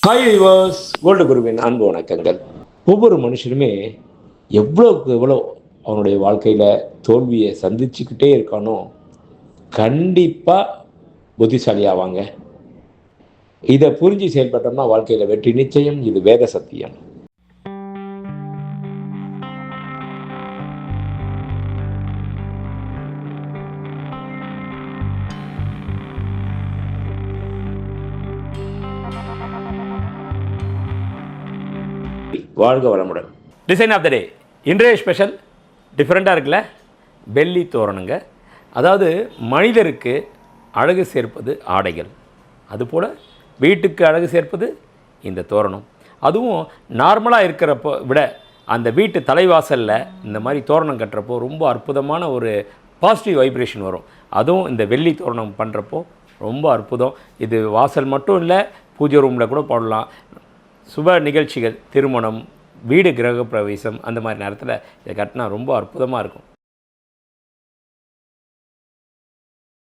Hi viewers, gold குருவின் அன்பு வணக்கங்கள். ஒவ்வொரு மனுஷனுமே எவ்வளோக்கு எவ்வளோ அவனுடைய வாழ்க்கையில் தோல்வியை சந்திச்சுக்கிட்டே இருக்கானோ கண்டிப்பாக புத்திசாலி ஆவாங்க. இதை புரிஞ்சு செயல்பட்டோம்னா வாழ்க்கையில் வெற்றி நிச்சயம். இது வேத சத்தியம். வாழ்க வளமுடன். டிசைன் ஆஃப் த டே இன்றைய ஸ்பெஷல் டிஃப்ரெண்ட்டாக இருக்குல்ல, வெள்ளி தோரணங்க. அதாவது மனிதருக்கு அழகு சேர்ப்பது ஆடைகள், அதுபோல் வீட்டுக்கு அழகு சேர்ப்பது இந்த தோரணம். அதுவும் நார்மலாக இருக்கிறப்போ விட அந்த வீட்டு தலைவாசலில் இந்த மாதிரி தோரணம் கட்டுறப்போ ரொம்ப அற்புதமான ஒரு பாசிட்டிவ் வைப்ரேஷன் வரும். அதுவும் இந்த வெள்ளி தோரணம் பண்ணுறப்போ ரொம்ப அற்புதம். இது வாசல் மட்டும் இல்லை, பூஜை ரூமில் கூட போடலாம். சுப நிகழ்ச்சிகள், திருமணம், வீடு கிரக பிரவேசம் அந்த மாதிரி நேரத்தில் இதை கட்டினா ரொம்ப அற்புதமாக இருக்கும்.